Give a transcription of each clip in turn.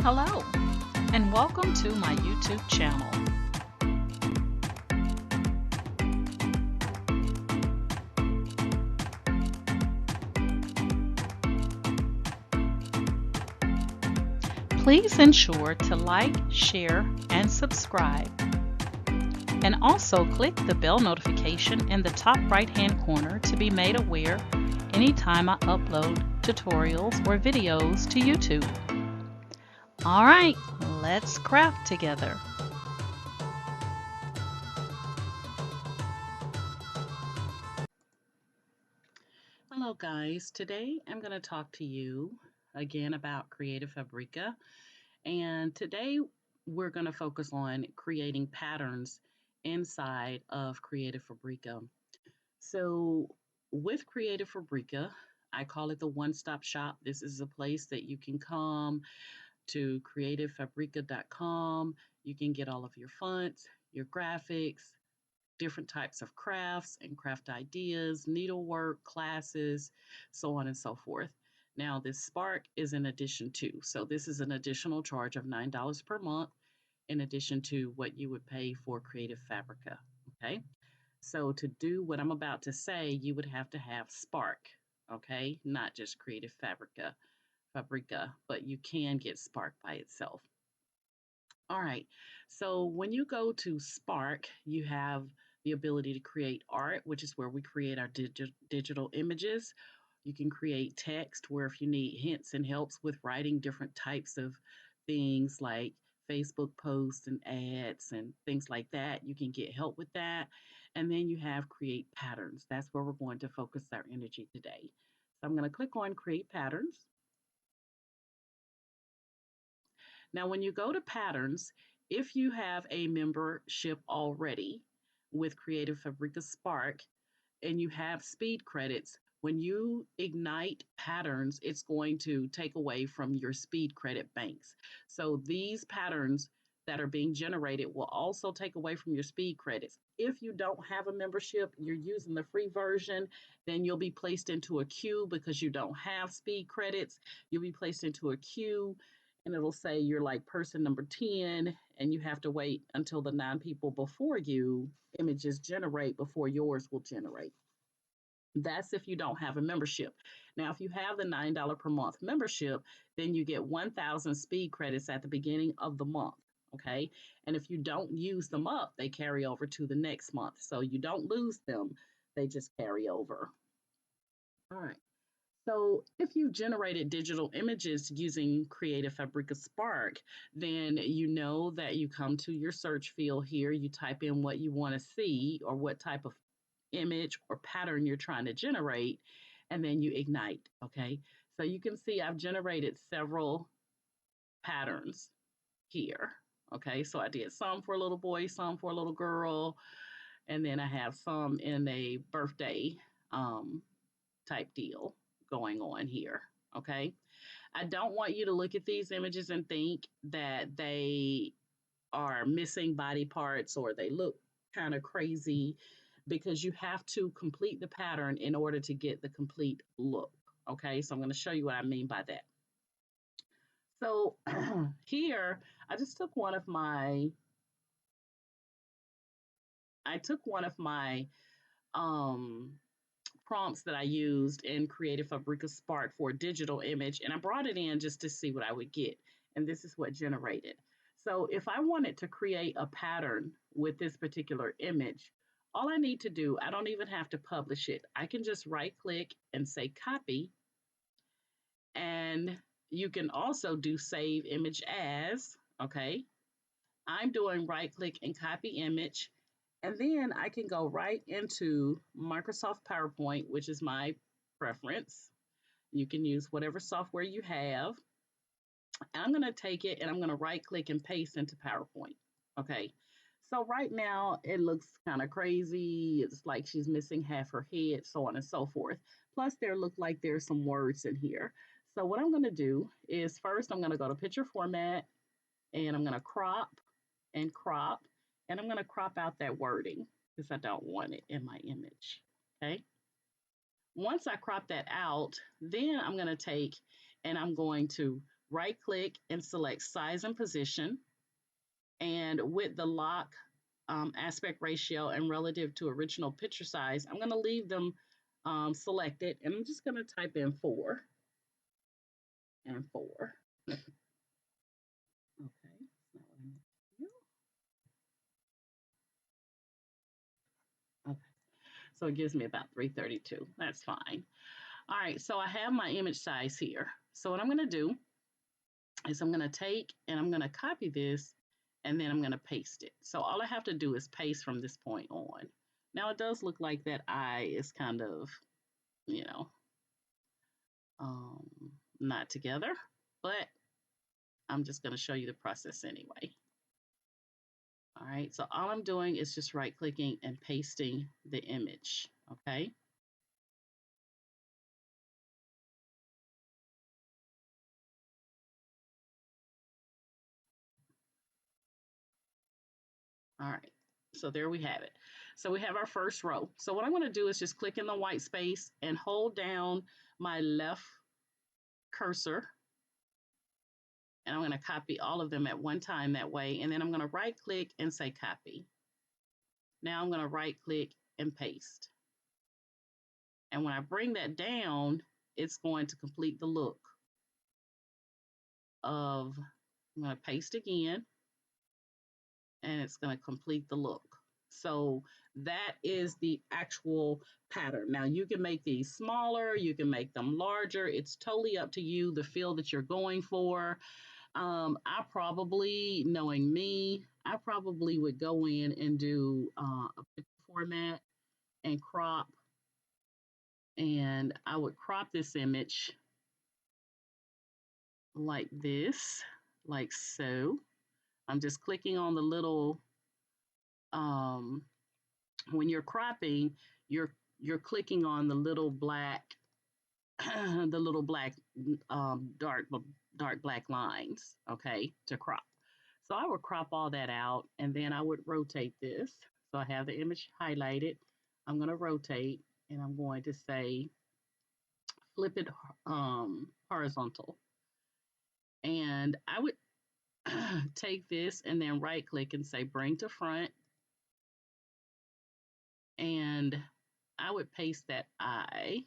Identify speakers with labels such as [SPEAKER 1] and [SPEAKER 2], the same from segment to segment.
[SPEAKER 1] Hello, and welcome to my YouTube channel. Please ensure to like, share, and subscribe. And also click the bell notification in the top right-hand corner to be made aware anytime I upload tutorials or videos to YouTube. All right, let's craft together. Hello guys, today I'm going to talk to you again about Creative Fabrica, and today we're going to focus on creating patterns inside of Creative Fabrica. So with Creative Fabrica, I call it the one-stop shop. This is a place that you can come to creativefabrica.com. You can get all of your fonts, your graphics, different types of crafts and craft ideas, needlework, classes, so on and so forth. Now, this Spark is in addition to, so this is an additional charge of $9 per month in addition to what you would pay for Creative Fabrica. Okay, so to do what I'm about to say, you would have to have Spark, okay, not just Creative Fabrica, but you can get Spark by itself. All right. So when you go to Spark, you have the ability to create art, which is where we create our digital images. You can create text, where if you need hints and helps with writing different types of things like Facebook posts and ads and things like that, you can get help with that. And then you have create patterns. That's where we're going to focus our energy today. So I'm going to click on create patterns. Now, when you go to patterns, if you have a membership already with Creative Fabrica Spark and you have speed credits, when you ignite patterns, it's going to take away from your speed credit banks. So these patterns that are being generated will also take away from your speed credits. If you don't have a membership, you're using the free version, then you'll be placed into a queue because you don't have speed credits. You'll be placed into a queue and it'll say you're like person number 10 and you have to wait until the 9 people before you images generate before yours will generate. That's if you don't have a membership. Now, if you have the $9 per month membership, then you get 1,000 speed credits at the beginning of the month. Okay. And if you don't use them up, they carry over to the next month. So you don't lose them, they just carry over. All right. So if you generated digital images using Creative Fabrica Spark, then you know that you come to your search field here, you type in what you want to see or what type of image or pattern you're trying to generate, and then you ignite, okay? So you can see I've generated several patterns here, okay? So I did some for a little boy, some for a little girl, and then I have some in a birthday um, type deal going on here. Okay. I don't want you to look at these images and think that they are missing body parts or they look kind of crazy because you have to complete the pattern in order to get the complete look. Okay. So I'm going to show you what I mean by that. So here, I just took one of my, I took one of my um, prompts that I used in Creative Fabrica Spark for a digital image, and I brought it in just to see what I would get. And this is what generated. So if I wanted to create a pattern with this particular image, all I need to do, I don't even have to publish it. I can just right click and say copy. And you can also do save image as, okay? I'm doing right click and copy image. And then I can go right into Microsoft PowerPoint, which is my preference. You can use whatever software you have. I'm going to take it and I'm going to right click and paste into PowerPoint. Okay. So right now it looks kind of crazy. It's like she's missing half her head, so on and so forth. Plus there look like there's some words in here. So what I'm going to do is first I'm going to go to picture format and I'm going to crop and crop, and I'm going to crop out that wording because I don't want it in my image. Okay. Once I crop that out, then I'm going to take and I'm going to right click and select size and position. And with the lock aspect ratio and relative to original picture size, I'm going to leave them selected, and I'm just going to type in 4 and 4. Okay, that's not what I meant to do. Okay, so it gives me about 332. That's fine. All right, so I have my image size here. So what I'm going to do is I'm going to take and I'm going to copy this, and then I'm going to paste it. So all I have to do is paste from this point on. Now it does look like that eye is kind of, you know, um, not together, but I'm just going to show you the process anyway. All right, so all I'm doing is just right clicking and pasting the image, okay? All right, so there we have it. So we have our first row. So what I'm going to do is just click in the white space and hold down my left cursor, and I'm going to copy all of them at one time that way, and then I'm going to right click and say copy. Now I'm going to right click and paste. And when I bring that down, it's going to complete the look of, I'm going to paste again, and it's going to complete the look. So that is the actual pattern. Now you can make these smaller, you can make them larger. It's totally up to you, the feel that you're going for. I probably, knowing me, I probably would go in and do a picture format and crop. And I would crop this image like this, like so. I'm just clicking on the little, when you're cropping, you're clicking on the little black, the little black, dark black lines, okay, to crop. So I would crop all that out, and then I would rotate this. So I have the image highlighted. I'm going to rotate, and I'm going to say flip it horizontal. And I would take this and then right click and say bring to front. And I would paste that eye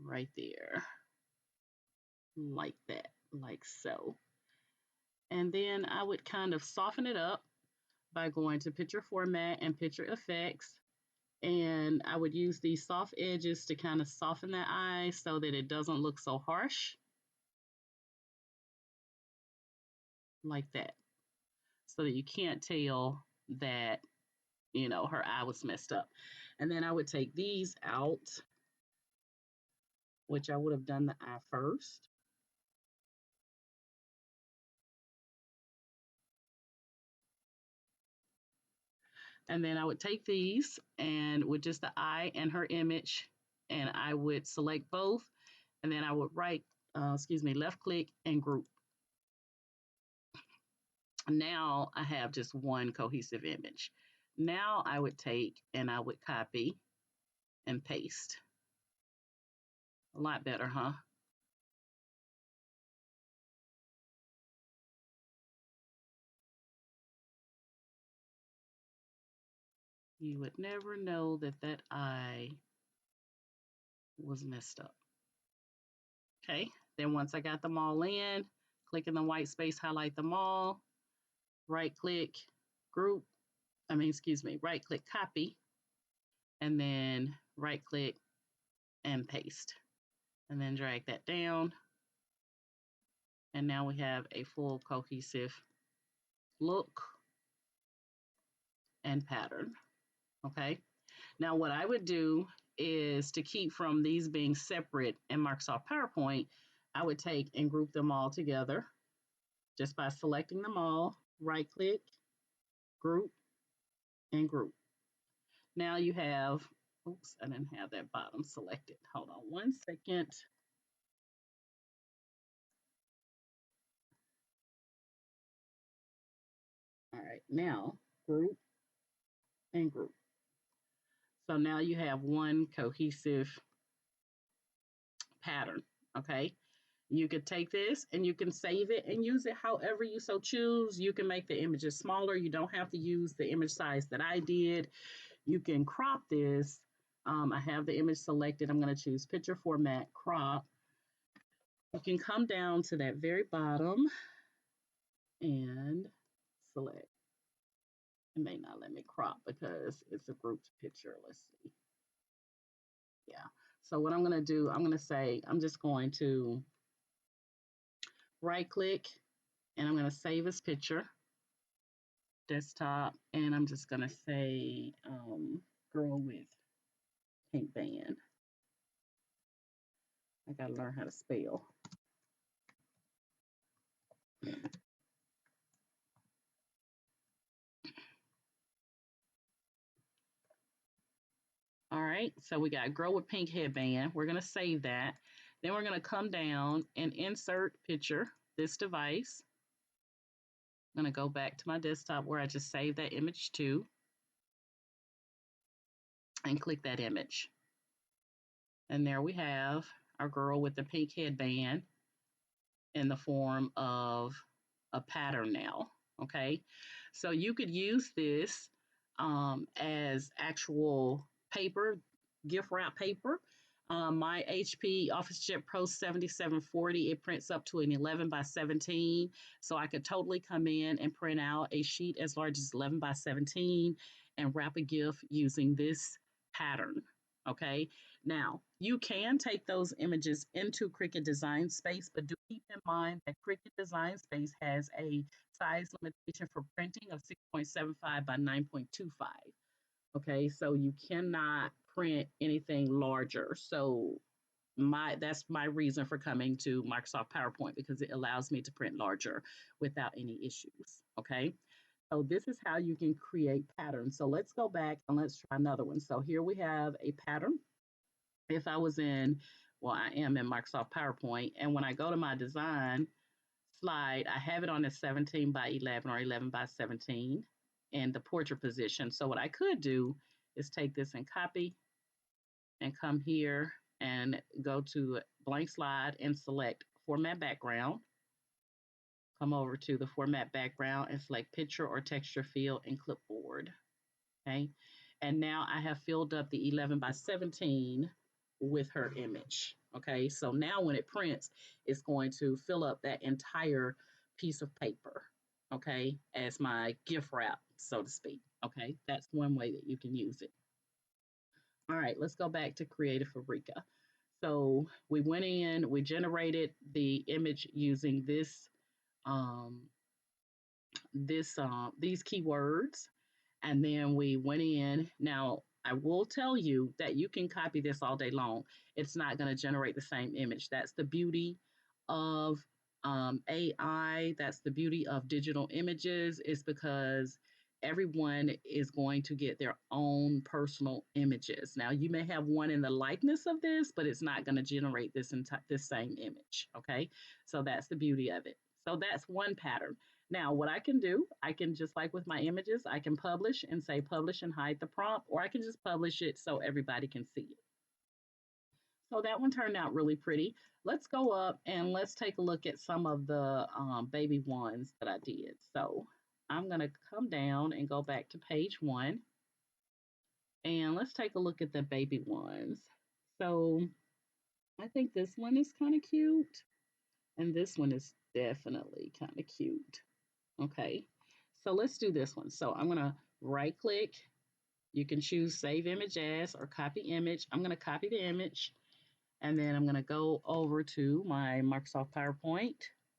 [SPEAKER 1] right there, like that, like so. And then I would kind of soften it up by going to picture format and picture effects. And I would use these soft edges to kind of soften that eye so that it doesn't look so harsh, like that, so that you can't tell that, you know, her eye was messed up. And then I would take these out, which I would have done the eye first. And then I would take these and with just the eye and her image, and I would select both, and then I would left click and group. Now I have just one cohesive image. Now I would take and I would copy and paste. A lot better, huh? You would never know that that eye was messed up. Okay, then once I got them all in, click in the white space, highlight them all, right click, group, right click, copy, and then right click and paste. And then drag that down. And now we have a full cohesive look and pattern. Okay. Now what I would do is to keep from these being separate in Microsoft PowerPoint, I would take and group them all together just by selecting them all, right click, group, and group. Now you have, oops, I didn't have that bottom selected. Hold on one second. All right, now group and group. So now you have one cohesive pattern, okay? You could take this and you can save it and use it however you so choose. You can make the images smaller. You don't have to use the image size that I did. You can crop this. I have the image selected. I'm going to choose picture format crop. You can come down to that very bottom and select. It may not let me crop because it's a grouped picture. Let's see. Yeah. So what I'm going to do, I'm going to say, I'm just going to right click and I'm going to save as picture, desktop, and I'm just going to say girl with pink band. I got to learn how to spell. All right, so we got girl with pink headband. We're going to save that. Then we're going to come down and insert picture, this device. I'm going to go back to my desktop where I just saved that image to and click that image. And there we have our girl with the pink headband in the form of a pattern now. Okay, so you could use this as actual paper, gift wrap paper. My HP OfficeJet Pro 7740, it prints up to an 11 by 17. So I could totally come in and print out a sheet as large as 11 by 17 and wrap a gift using this pattern. Okay, now you can take those images into Cricut Design Space, but do keep in mind that Cricut Design Space has a size limitation for printing of 6.75 by 9.25. Okay, so you cannot print anything larger. So that's my reason for coming to Microsoft PowerPoint, because it allows me to print larger without any issues. Okay, so this is how you can create patterns. So let's go back and let's try another one. So here we have a pattern. If I was in, well, I am in Microsoft PowerPoint, and when I go to my design slide, I have it on a 17 by 11 or 11 by 17 in the portrait position. So what I could do is take this and copy and come here and go to blank slide and select format background. Come over to the format background and select picture or texture field and clipboard. Okay. And now I have filled up the 11 by 17 with her image. Okay. So now when it prints, it's going to fill up that entire piece of paper. Okay. As my gift wrap, so to speak. Okay. That's one way that you can use it. All right. Let's go back to Creative Fabrica. So we went in, we generated the image using um, these keywords, and then we went in. Now, I will tell you that you can copy this all day long. It's not going to generate the same image. That's the beauty of AI. That's the beauty of digital images, is because everyone is going to get their own personal images. Now, you may have one in the likeness of this, but it's not going to generate this same image. Okay, so that's the beauty of it. So that's one pattern. Now, what I can do, I can, just like with my images, I can publish and say publish and hide the prompt, or I can just publish it so everybody can see it. So that one turned out really pretty. Let's go up and let's take a look at some of the baby ones that I did. So I'm going to come down and go back to page 1. And let's take a look at the baby ones. So I think this one is kind of cute. And this one is definitely kind of cute. Okay, so let's do this one. So I'm going to right click. You can choose save image as or copy image. I'm going to copy the image, and then I'm going to go over to my Microsoft PowerPoint.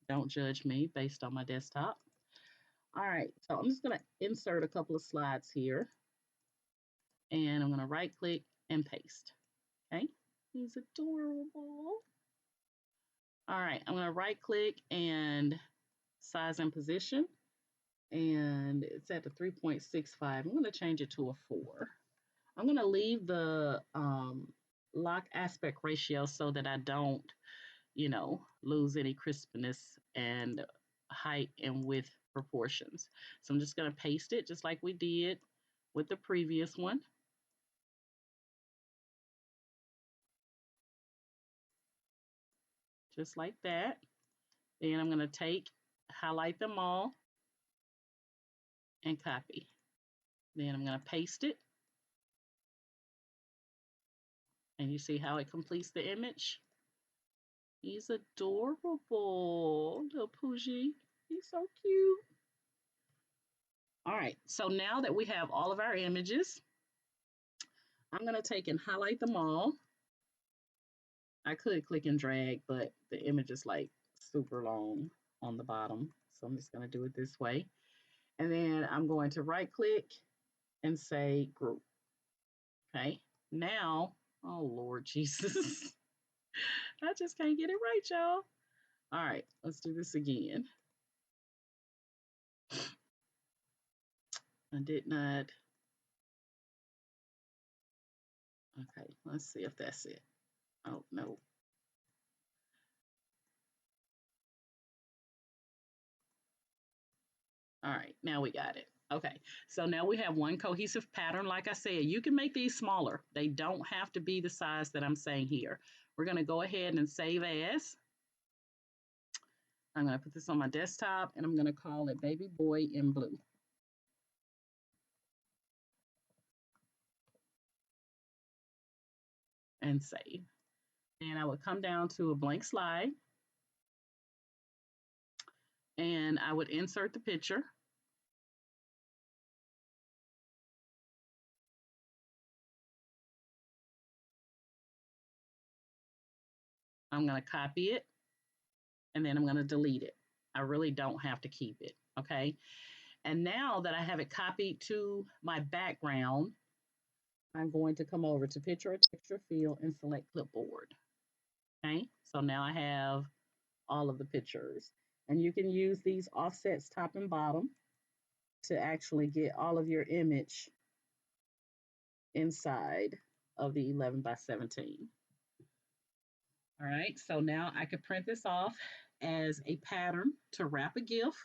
[SPEAKER 1] Don't judge me based on my desktop. All right, so I'm just going to insert a couple of slides here, and I'm going to right click and paste. Okay, he's adorable. All right, I'm going to right click and size and position. And it's at the 3.65. I'm going to change it to a 4. I'm going to leave the lock aspect ratio so that I don't, lose any crispness and height and width proportions. So I'm just going to paste it just like we did with the previous one. just like that. Then I'm going to highlight them all and copy. Then I'm going to paste it. And you see how it completes the image? He's adorable, little Poogie. He's so cute. All right, so now that we have all of our images, I'm going to take and highlight them all. I could click and drag, but the image is like super long on the bottom. So I'm just going to do it this way. And then I'm going to right click and say group. Okay, now, oh Lord Jesus, I just can't get it right, y'all. All right, let's do this again. I did not. Okay, let's see if that's it. Oh, no. All right, now we got it. Okay, so now we have one cohesive pattern. Like I said, you can make these smaller. They don't have to be the size that I'm saying here. We're going to go ahead and save as. I'm going to put this on my desktop and I'm going to call it Baby Boy in Blue. And save. And I would come down to a blank slide and I would insert the picture. I'm going to copy it and then I'm going to delete it. I really don't have to keep it. Okay. And now that I have it copied to my background, I'm going to come over to picture or texture field and select clipboard. Okay. So now I have all of the pictures and you can use these offsets top and bottom to actually get all of your image inside of the 11 by 17. All right, so now I could print this off as a pattern to wrap a GIF.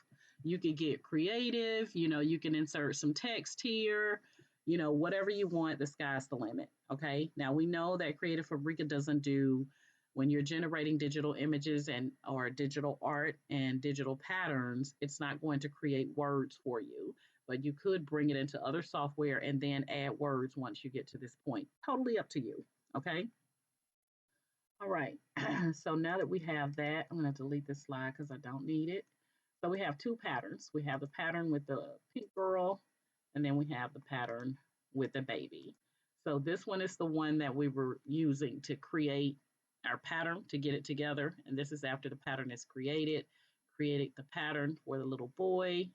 [SPEAKER 1] You could get creative, you can insert some text here, whatever you want, the sky's the limit. Okay, now we know that Creative Fabrica doesn't do when you're generating digital images and or digital art and digital patterns, it's not going to create words for you, but you could bring it into other software and then add words once you get to this point. Totally up to you. Okay. All right, so now that we have that, I'm going to delete this slide because I don't need it. So we have two patterns. We have the pattern with the pink girl, and then we have the pattern with the baby. So this one is the one that we were using to create our pattern to get it together. And this is after the pattern is created the pattern for the little boy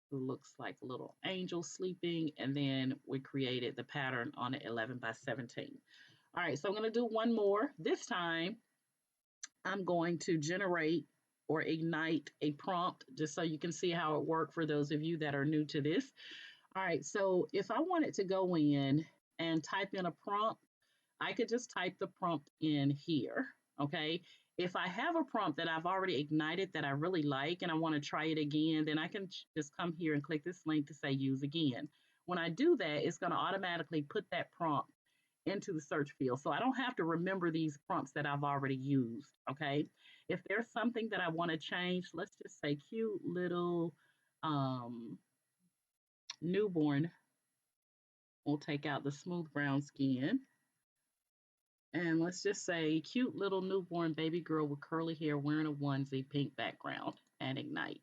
[SPEAKER 1] who looks like a little angel sleeping. And then we created the pattern on an 11 by 17. All right, so I'm going to do one more. This time, I'm going to generate or ignite a prompt just so you can see how it worked for those of you that are new to this. All right, so if I wanted to go in and type in a prompt, I could just type the prompt in here, okay? If I have a prompt that I've already ignited that I really like and I want to try it again, then I can just come here and click this link to say use again. When I do that, it's going to automatically put that prompt into the search field. So I don't have to remember these prompts that I've already used, okay? If there's something that I want to change, let's just say cute little newborn. We'll take out the smooth brown skin. And let's just say cute little newborn baby girl with curly hair wearing a onesie, pink background, and ignite.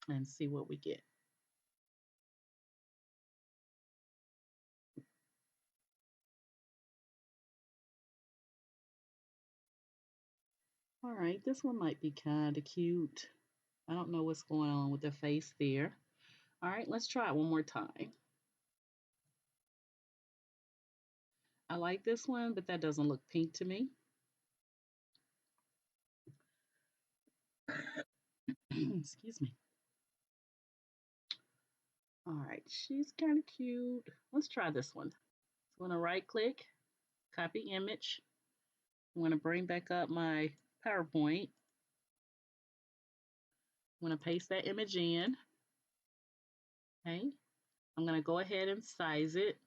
[SPEAKER 1] And see what we get. All right, this one might be kind of cute. I don't know what's going on with the face there. All right, let's try it one more time. I like this one, but that doesn't look pink to me. Excuse me. All right, she's kind of cute. Let's try this one. So I'm going to right click, copy image. I'm going to bring back up my PowerPoint. I'm going to paste that image in. Okay. I'm going to go ahead and size it.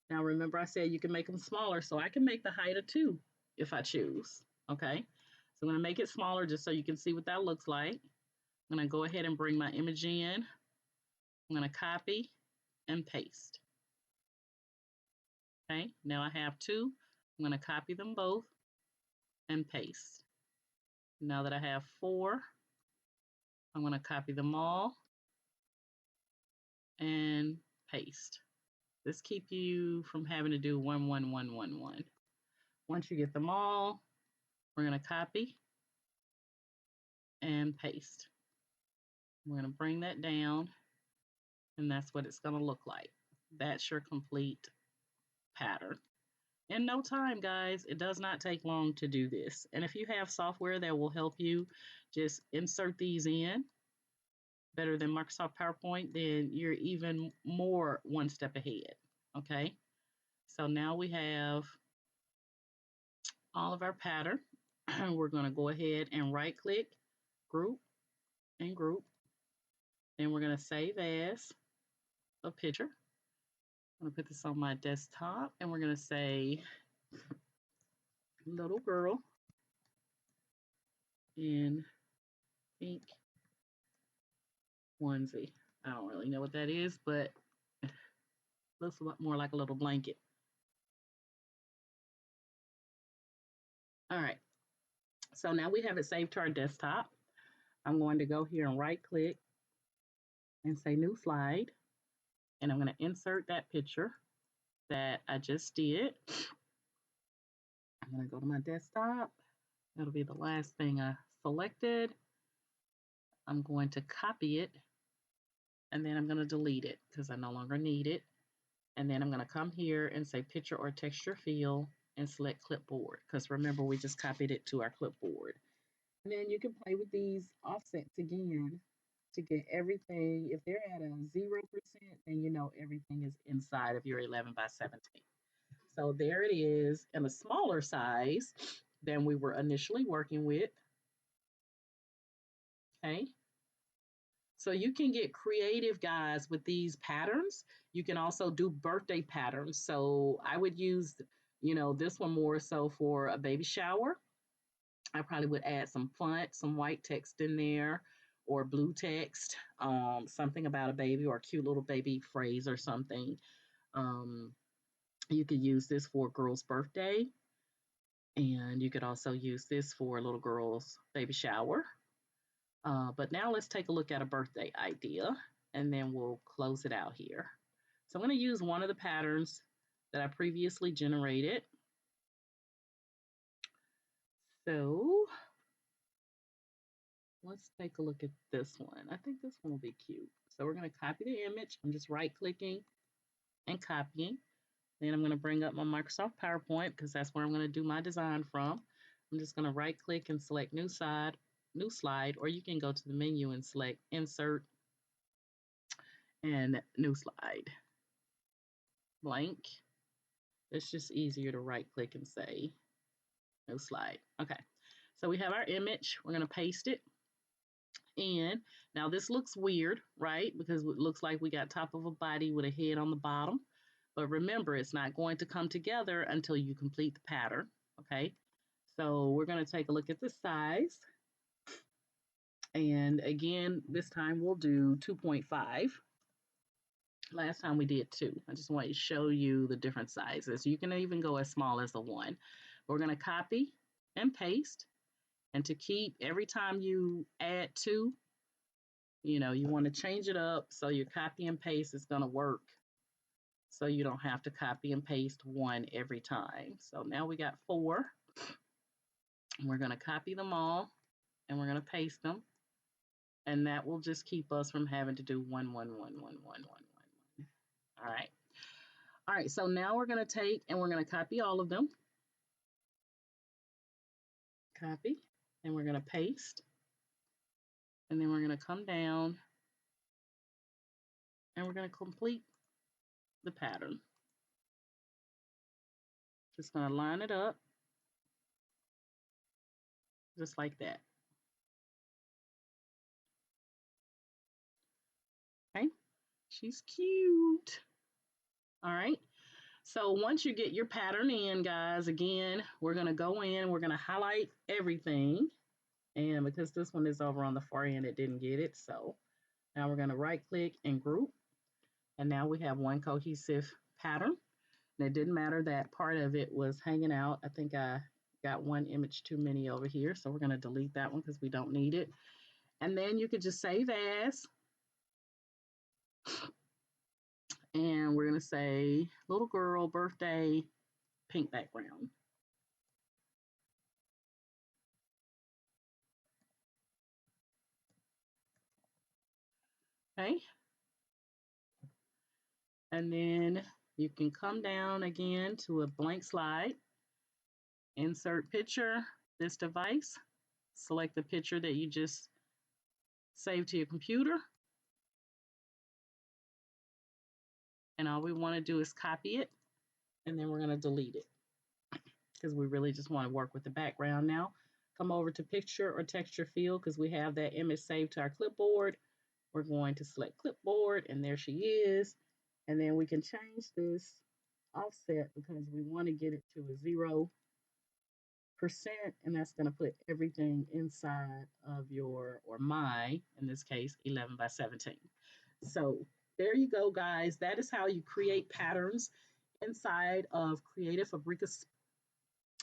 [SPEAKER 1] Now remember I said you can make them smaller, so I can make the height of 2. if I choose. Okay. So I'm going to make it smaller just so you can see what that looks like. I'm going to go ahead and bring my image in. I'm going to copy and paste. Okay. Now I have two. I'm going to copy them both and paste. Now that I have four, I'm going to copy them all and paste. This keeps you from having to do 1, 1, 1, 1, 1. Once you get them all, we're going to copy and paste. We're going to bring that down, and that's what it's going to look like. That's your complete pattern. In no time, guys. It does not take long to do this. And if you have software that will help you just insert these in better than Microsoft PowerPoint, then you're even more one step ahead. Okay. So now we have all of our pattern. We're going to go ahead and right click, group and group. Then we're going to save as a picture. I'm going to put this on my desktop and we're going to say little girl in pink onesie. I don't really know what that is, but it looks a lot more like a little blanket. All right. So now we have it saved to our desktop. I'm going to go here and right click and say new slide. And I'm going to insert that picture that I just did. I'm going to go to my desktop. That'll be the last thing I selected. I'm going to copy it and then I'm going to delete it because I no longer need it. And then I'm going to come here and say picture or texture fill and select clipboard because remember we just copied it to our clipboard. And then you can play with these offsets again to get everything. If they're at a 0%, then you know everything is inside of your 11 by 17. So there it is in a smaller size than we were initially working with. Okay. So you can get creative, guys, with these patterns. You can also do birthday patterns. So I would use, this one more so for a baby shower. I probably would add some font, some white text in there or blue text, something about a baby or a cute little baby phrase or something. You could use this for a girl's birthday. And you could also use this for a little girl's baby shower. But now let's take a look at a birthday idea and then we'll close it out here. So I'm going to use one of the patterns that I previously generated. So let's take a look at this one. I think this one will be cute. So we're going to copy the image. I'm just right clicking and copying. Then I'm going to bring up my Microsoft PowerPoint because that's where I'm going to do my design from. I'm just going to right click and select new slide, or you can go to the menu and select insert and new slide. Blank. It's just easier to right click and say no slide. Okay. So we have our image. We're going to paste it in. Now this looks weird, right? Because it looks like we got top of a body with a head on the bottom. But remember, it's not going to come together until you complete the pattern. Okay. So we're going to take a look at the size. And again, this time we'll do 2.5. Last time we did 2. I just want to show you the different sizes. You can even go as small as a 1. We're going to copy and paste. And to keep, every time you add 2, you want to change it up so your copy and paste is going to work. So you don't have to copy and paste 1 every time. So now we got 4. We're going to copy them all and we're going to paste them. And that will just keep us from having to do 1, 1, 1, 1, 1, 1, 1. All right. All right. So now we're going to take and we're going to copy all of them. Copy. And we're going to paste. And then we're going to come down and we're going to complete the pattern. Just going to line it up just like that. Okay. She's cute. All right. So once you get your pattern in, guys, again, we're going to go in, we're going to highlight everything. And because this one is over on the far end, it didn't get it. So now we're going to right click and group. And now we have one cohesive pattern. And it didn't matter that part of it was hanging out. I think I got one image too many over here. So we're going to delete that one because we don't need it. And then you could just save as. And we're going to say little girl birthday pink background. Okay. And then you can come down again to a blank slide, insert picture, this device, select the picture that you just saved to your computer. And all we want to do is copy it, and then we're going to delete it because we really just want to work with the background now. Come over to picture or texture field because we have that image saved to our clipboard. We're going to select clipboard, and there she is. And then we can change this offset because we want to get it to a 0%, and that's going to put everything inside of your, or my, in this case, 11 by 17. So there you go, guys. That is how you create patterns inside of Creative Fabrica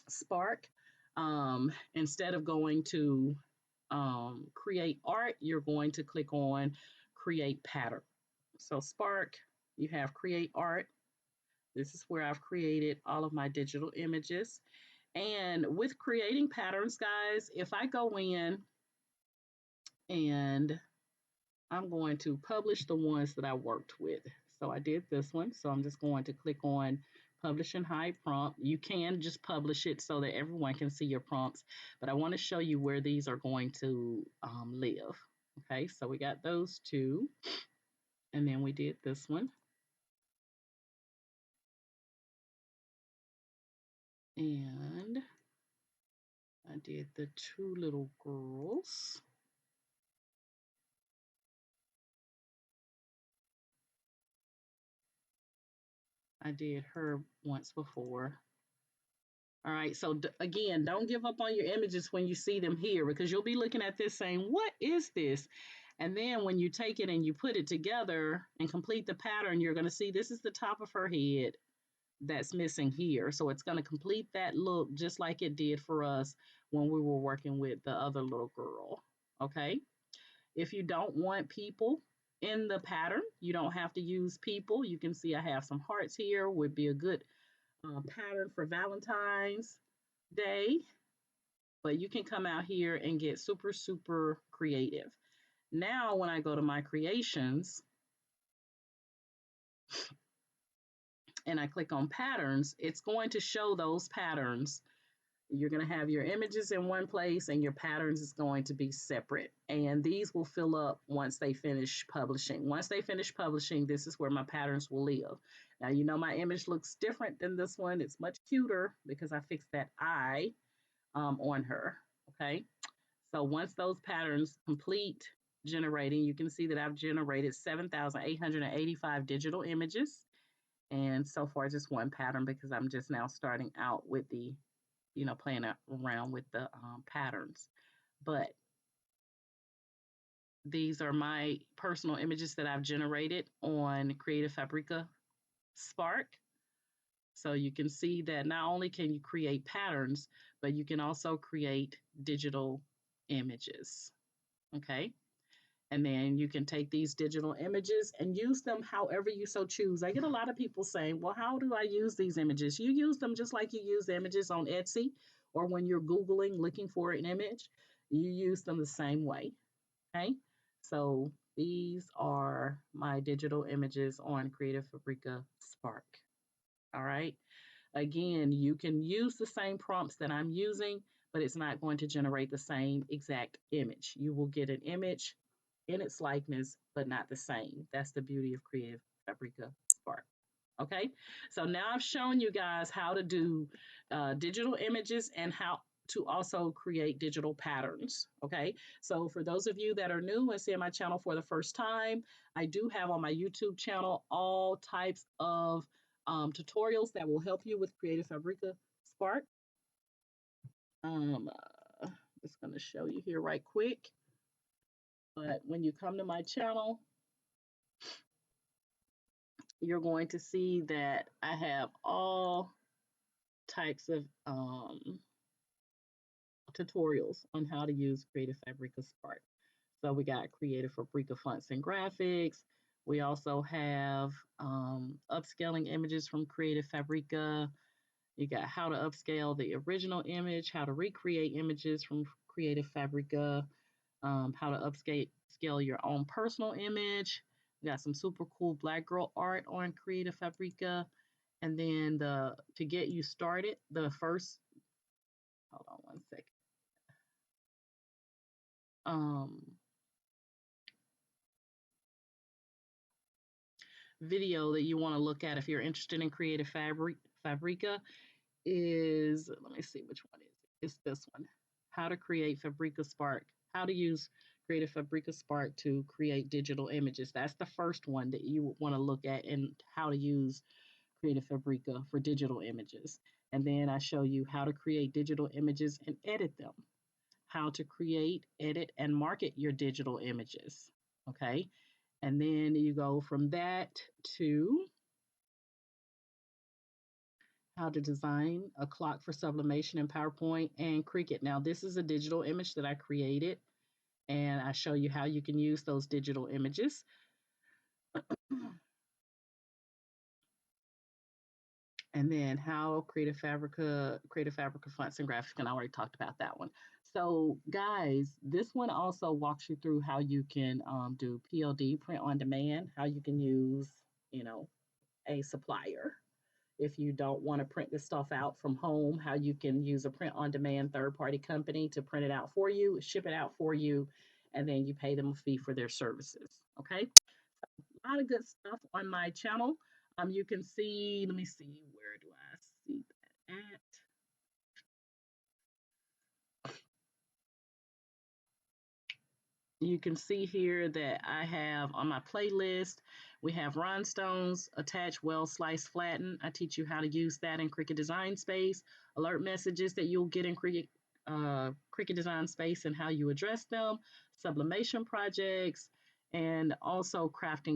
[SPEAKER 1] Spark. Instead of going to create art, you're going to click on create pattern. So Spark, you have create art. This is where I've created all of my digital images. And with creating patterns, guys, if I go in and I'm going to publish the ones that I worked with. So I did this one. So I'm just going to click on publish and hide prompt. You can just publish it so that everyone can see your prompts, but I want to show you where these are going to live. Okay, so we got those two, and then we did this one. And I did the two little girls. I did her once before. All right, so again, don't give up on your images when you see them here because you'll be looking at this saying, what is this? And then when you take it and you put it together and complete the pattern, you're going to see this is the top of her head that's missing here. So it's going to complete that look just like it did for us when we were working with the other little girl. Okay. If you don't want people in the pattern, you don't have to use people. You can see I have some hearts here, would be a good pattern for Valentine's Day. But you can come out here and get super, super creative. Now, when I go to my creations and I click on patterns, it's going to show those patterns. You're going to have your images in one place and your patterns is going to be separate. And these will fill up once they finish publishing. Once they finish publishing, this is where my patterns will live. Now, you know, my image looks different than this one. It's much cuter because I fixed that eye on her. Okay. So once those patterns complete generating, you can see that I've generated 7,885 digital images. And so far, just one pattern because I'm just now starting out with the, playing around with the patterns. But these are my personal images that I've generated on Creative Fabrica Spark. So you can see that not only can you create patterns, but you can also create digital images. Okay. And then you can take these digital images and use them however you so choose. I get a lot of people saying, well, how do I use these images? You use them just like you use images on Etsy or when you're Googling looking for an image, you use them the same way. Okay. So these are my digital images on Creative Fabrica Spark. All right. Again, you can use the same prompts that I'm using, but it's not going to generate the same exact image. You will get an image in its likeness, but not the same. That's the beauty of Creative Fabrica Spark. Okay, so now I've shown you guys how to do digital images and how to also create digital patterns. Okay, so for those of you that are new and seeing my channel for the first time, I do have on my YouTube channel all types of tutorials that will help you with Creative Fabrica Spark. Um, just going to show you here right quick. But when you come to my channel, you're going to see that I have all types of tutorials on how to use Creative Fabrica Spark. So we got Creative Fabrica fonts and graphics. We also have upscaling images from Creative Fabrica. You got how to upscale the original image, how to recreate images from Creative Fabrica, how to upscale your own personal image. We got some super cool black girl art on Creative Fabrica. And then to get you started, the first, hold on one second. Video that you want to look at if you're interested in Creative Fabrica is, let me see which one is it. It's this one. How to create Fabrica Spark. How to use Creative Fabrica Spark to create digital images. That's the first one that you want to look at, and how to use Creative Fabrica for digital images. And then I show you how to create digital images and edit them. How to create, edit, and market your digital images. Okay. And then you go from that to how to design a clock for sublimation in PowerPoint and Cricut. Now, this is a digital image that I created, and I show you how you can use those digital images. And then how Creative Fabrica fonts and graphics, and I already talked about that one. So guys, this one also walks you through how you can do POD, print on demand, how you can use, a supplier. If you don't want to print this stuff out from home, how you can use a print on demand third party company to print it out for you, ship it out for you, and then you pay them a fee for their services. Okay. A lot of good stuff on my channel. You can see, let me see, where do I see that at? You can see here that I have on my playlist, we have rhinestones, attach, well, slice, flatten. I teach you how to use that in Cricut Design Space, alert messages that you'll get in Cricut Design Space and how you address them, sublimation projects, and also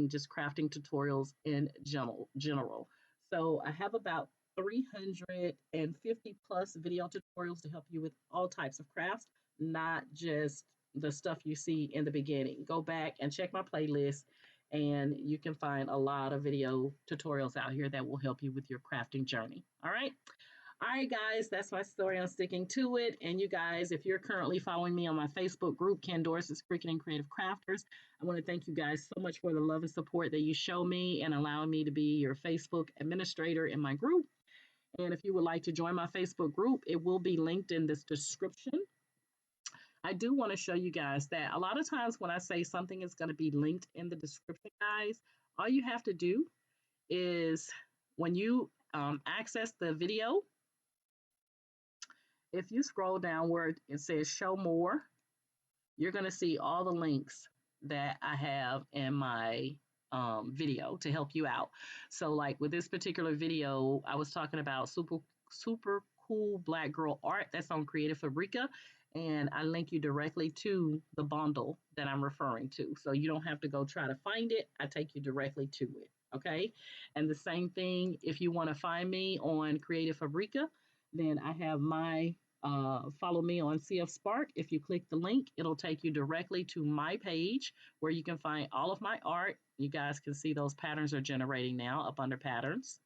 [SPEAKER 1] just crafting tutorials in general. So I have about 350 plus video tutorials to help you with all types of crafts, not just the stuff you see in the beginning. Go back and check my playlist, and you can find a lot of video tutorials out here that will help you with your crafting journey. All right. All right, guys, that's my story on sticking to it. And you guys, if you're currently following me on my Facebook group, Ken Dorsey's Cricut and Creative Crafters, I want to thank you guys so much for the love and support that you show me and allowing me to be your Facebook administrator in my group. And if you would like to join my Facebook group, it will be linked in this description. I do want to show you guys that a lot of times when I say something is going to be linked in the description, guys, all you have to do is when you access the video, if you scroll down where it says show more, you're going to see all the links that I have in my video to help you out. So like with this particular video, I was talking about super cool black girl art that's on Creative Fabrica, and I link you directly to the bundle that I'm referring to. So you don't have to go try to find it. I take you directly to it. Okay. And the same thing, if you want to find me on Creative Fabrica, then I have my follow me on CF Spark. If you click the link, it'll take you directly to my page where you can find all of my art. You guys can see those patterns are generating now up under patterns.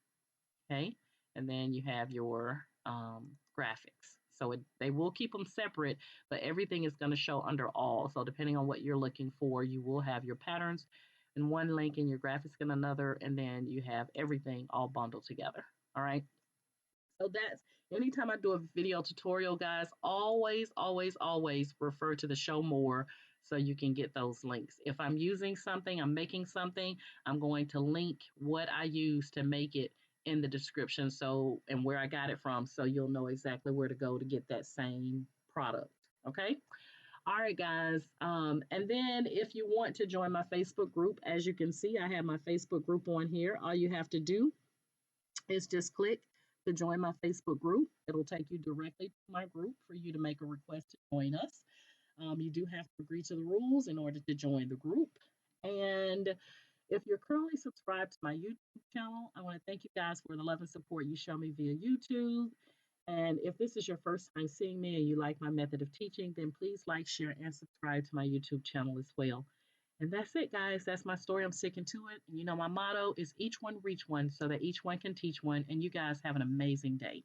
[SPEAKER 1] Okay. And then you have your graphics. So they will keep them separate, but everything is going to show under all. So depending on what you're looking for, you will have your patterns in one link and your graphics in another, and then you have everything all bundled together. All right. So that's anytime I do a video tutorial, guys, always refer to the show more so you can get those links. If I'm using something, I'm making something, I'm going to link what I use to make it in the description, so and where I got it from, so you'll know exactly where to go to get that same product. Okay. All right, guys. And then if you want to join my Facebook group, as you can see, I have my Facebook group on here. All you have to do is just click to join my Facebook group. It'll take you directly to my group for you to make a request to join us. You do have to agree to the rules in order to join the group. And if you're currently subscribed to my YouTube channel, I want to thank you guys for the love and support you show me via YouTube. And if this is your first time seeing me and you like my method of teaching, then please like, share, and subscribe to my YouTube channel as well. And that's it, guys. That's my story. I'm sticking to it. And you know, my motto is each one reach one so that each one can teach one. And you guys have an amazing day.